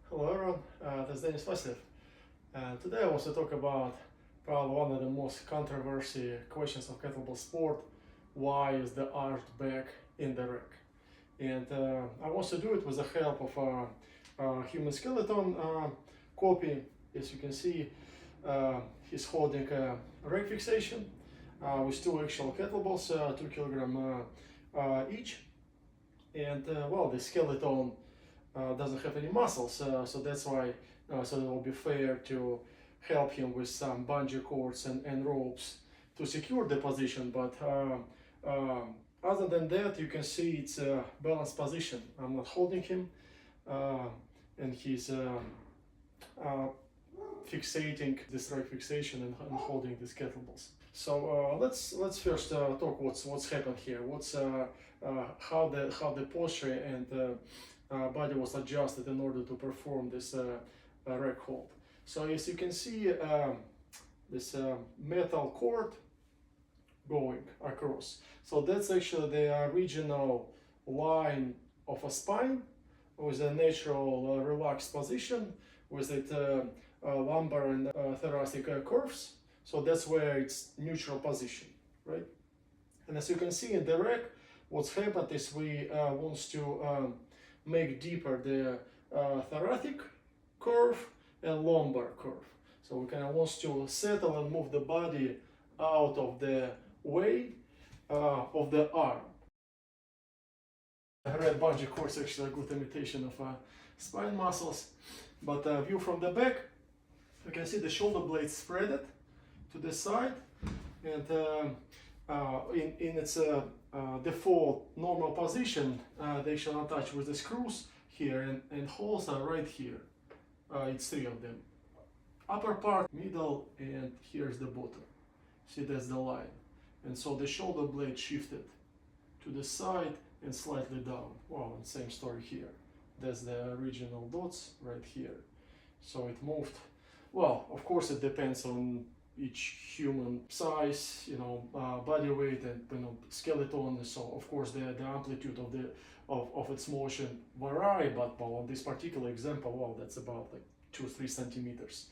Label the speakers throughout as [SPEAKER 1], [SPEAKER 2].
[SPEAKER 1] Hello everyone, this is Denis Vasilev, and today I want to talk about probably one of the most controversial questions of kettlebell sport: why is the arched back in the rack? And I want to do it with the help of a human skeleton copy. As you can see, he's holding a rack fixation with two actual kettlebells, 2 kilogram each, and well, the skeleton doesn't have any muscles, so that's why so it will be fair to help him with some bungee cords and ropes to secure the position. But other than that, you can see it's a balanced position. I'm not holding him, and he's fixating this rack fixation and holding these kettlebells. So let's first talk what's happened here. What's how the posture and body was adjusted in order to perform this rack hold. So as you can see, this metal cord going across. So that's actually the original line of a spine with a natural relaxed position with it lumbar and thoracic curves. So that's where it's neutral position, right? And as you can see in the rack, what's happened is we want to make deeper the thoracic curve and lumbar curve. So we kind of want to settle and move the body out of the way of the arm. The red bungee cord is actually a good imitation of spine muscles. But view from the back, you can see the shoulder blades spreaded to the side, and in its default normal position, they shall not touch with the screws here, and holes are right here. It's three of them. Upper part, middle, and here's the bottom. See, that's the line. And so the shoulder blade shifted to the side and slightly down. Well, and same story here. That's the original dots right here. So it moved. Well, of course it depends on each human size, body weight, and skeleton. So of course the amplitude of its motion vary, but well, on this particular example, well, that's about like 2-3 centimeters.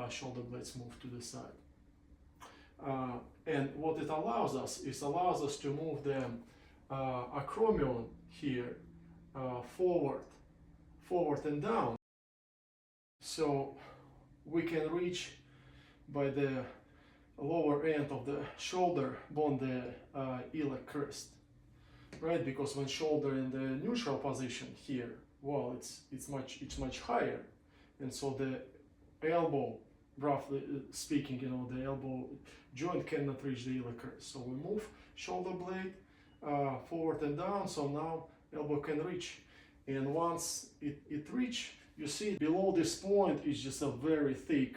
[SPEAKER 1] Shoulder blades move to the side, and what it allows us to move the acromion here forward and down, so we can reach by the lower end of the shoulder bone the iliac crest, right? Because when shoulder in the neutral position here, well, it's much higher, and so the elbow, roughly speaking, the elbow joint cannot reach the iliac crest. So we move shoulder blade forward and down, so now elbow can reach, and once it reach, you see below this point is just a very thick,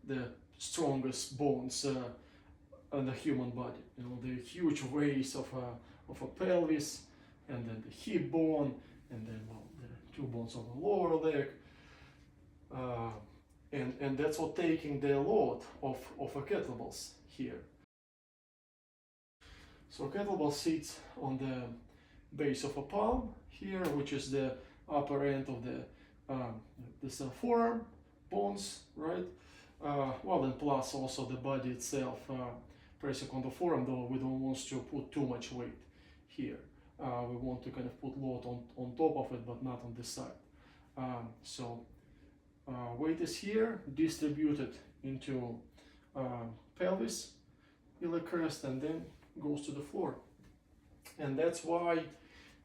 [SPEAKER 1] the strongest bones in the human body. The huge waist of a pelvis, and then the hip bone, and then the two bones of the lower leg, and that's what taking the load of a kettlebells here. So kettlebell sits on the base of a palm here, which is the upper end of the this forearm bones, right? Well, and plus also the body itself pressing on the forearm, though we don't want to put too much weight here. We want to kind of put load on top of it, but not on this side. So weight is here, distributed into pelvis, iliac crest, and then goes to the floor. And that's why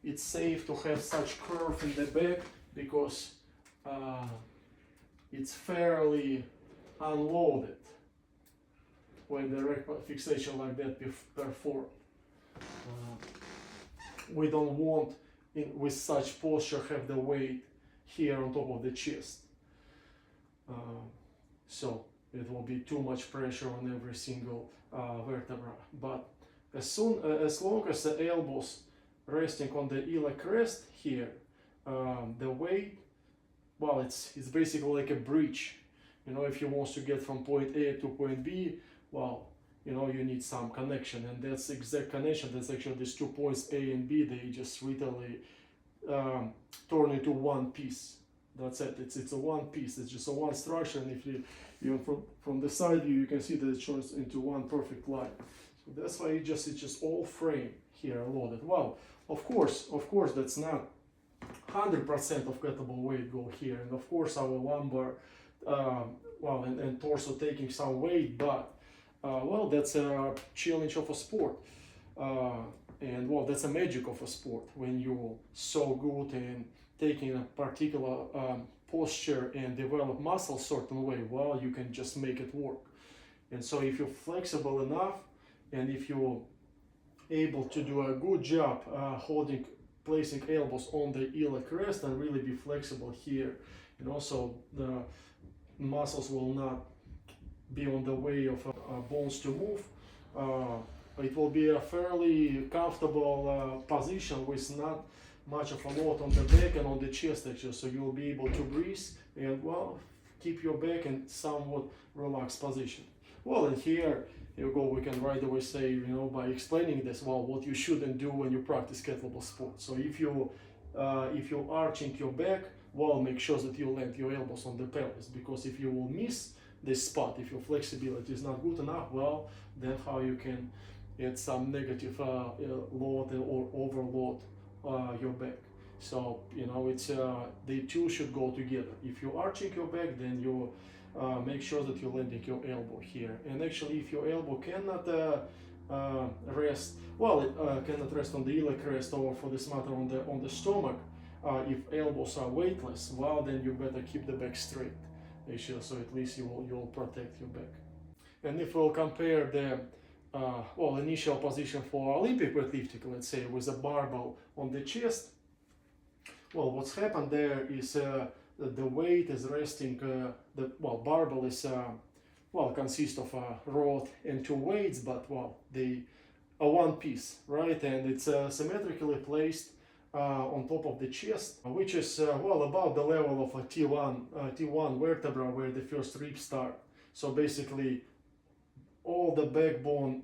[SPEAKER 1] it's safe to have such curve in the back, because it's fairly unloaded when the rack fixation like that performed. We don't want with such posture have the weight here on top of the chest, so it will be too much pressure on every single vertebra. But as long as the elbows resting on the iliac crest here, the weight, well, it's basically like a bridge. If you want to get from point A to point B, well, you need some connection, and that's exact connection. That's actually these 2 points A and B. They just literally turn into one piece, That's it. It's a one piece. It's just a one structure, and if you from the side view, you can see that it shows into one perfect line. So that's why it's just all frame here loaded. Well, of course, that's not 100% of kettlebell weight go here, and of course our lumbar, and torso taking some weight, but well, that's a challenge of a sport. And well, that's a magic of a sport when you're so good in taking a particular posture and develop muscle certain way. Well, you can just make it work. And so if you're flexible enough, and if you're able to do a good job placing elbows on the iliac crest and really be flexible here, and also the muscles will not be on the way of bones to move. It will be a fairly comfortable position with not much of a load on the back and on the chest actually, so you'll be able to breathe and well keep your back in somewhat relaxed position. Well, and here you go, we can right away say, you know, by explaining this, well, what you shouldn't do when you practice kettlebell sport. So if you're arching your back, well, make sure that you land your elbows on the pelvis, because if you will miss this spot, if your flexibility is not good enough, well, then how you can add some negative load or overload your back. So you know, it's the two should go together. If you're arching your back, then you make sure that you're landing your elbow here. And actually, if your elbow cannot rest, well, it cannot rest on the iliac crest, or for this matter on the stomach. If elbows are weightless, well, then you better keep the back straight, actually, so at least you'll protect your back. And if we'll compare the initial position for Olympic weightlifting, let's say, with a barbell on the chest, well, what's happened there is the weight is resting. Barbell is consists of a rod and two weights, but well, they are one piece, right? And it's symmetrically placed on top of the chest, which is about the level of a T1 vertebra, where the first ribs start. So basically, all the backbone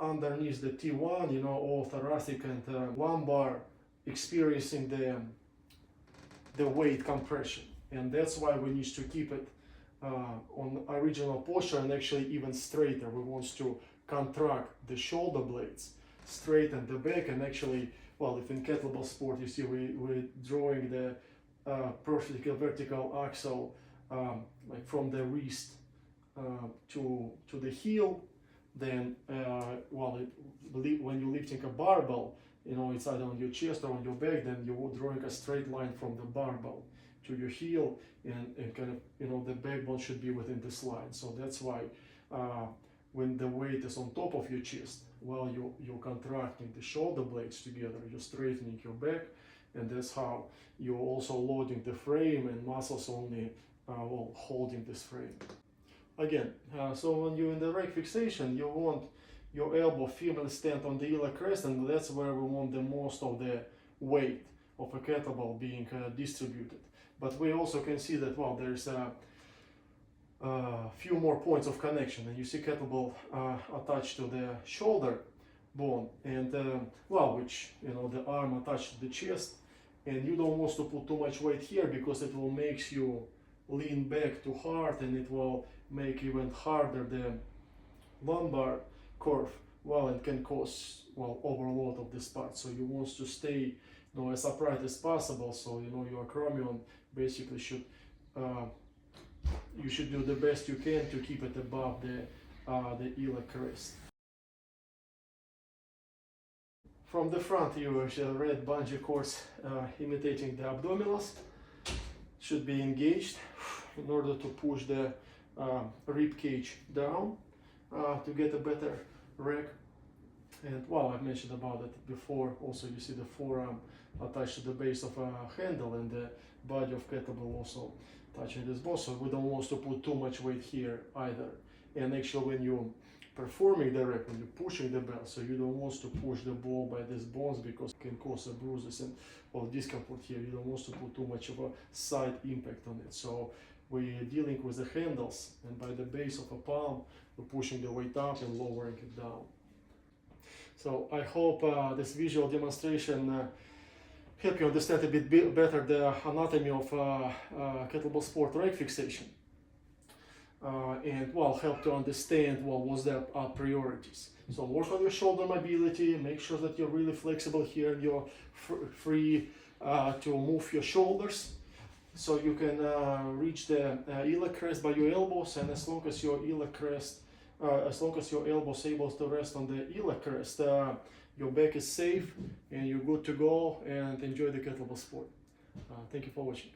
[SPEAKER 1] underneath the T1, you know, all thoracic and lumbar experiencing the weight compression, and that's why we need to keep it on original posture and actually even straighter. We want to contract the shoulder blades, straighten the back, and actually, well, if in kettlebell sport you see we're drawing the perfect vertical axle like from the wrist to the heel, then when you're lifting a barbell, you know, it's either on your chest or on your back, then you're drawing a straight line from the barbell to your heel, and kind of, you know, the backbone should be within this line. So that's why when the weight is on top of your chest, well, you're contracting the shoulder blades together, you're straightening your back, and that's how you're also loading the frame, and muscles only holding this frame. Again, so when you're in the rack fixation, you want your elbow firmly stand on the iliac crest, and that's where we want the most of the weight of a kettlebell being distributed. But we also can see that, well, there's a few more points of connection, and you see kettlebell attached to the shoulder bone, and which, you know, the arm attached to the chest, and you don't want to put too much weight here, because it will make you lean back too hard, and it will make even harder the lumbar curve, well, it can cause, well, overload of this part. So you want to stay, you know, as upright as possible. So, you know, your acromion basically should you should do the best you can to keep it above the iliac crest. From the front, you actually red bungee cords imitating the abdominals should be engaged in order to push the rib cage down to get a better rack. And well, I've mentioned about it before. Also, you see the forearm attached to the base of a handle, and the body of kettlebell also touching this bone. So we don't want to put too much weight here either. And actually, when you're performing the rack, when you're pushing the bell, so you don't want to push the ball by these bones, because it can cause bruises and discomfort here. You don't want to put too much of a side impact on it. So we're dealing with the handles, and by the base of a palm, we're pushing the weight up and lowering it down. So I hope this visual demonstration help you understand a bit better the anatomy of kettlebell sport leg fixation, and well, help to understand what was their priorities. So work on your shoulder mobility, make sure that you're really flexible here and you're free to move your shoulders, so you can reach the iliac crest by your elbows, and as long as your iliac crest, as long as your elbows able to rest on the iliac crest, your back is safe and you're good to go and enjoy the kettlebell sport. Thank you for watching.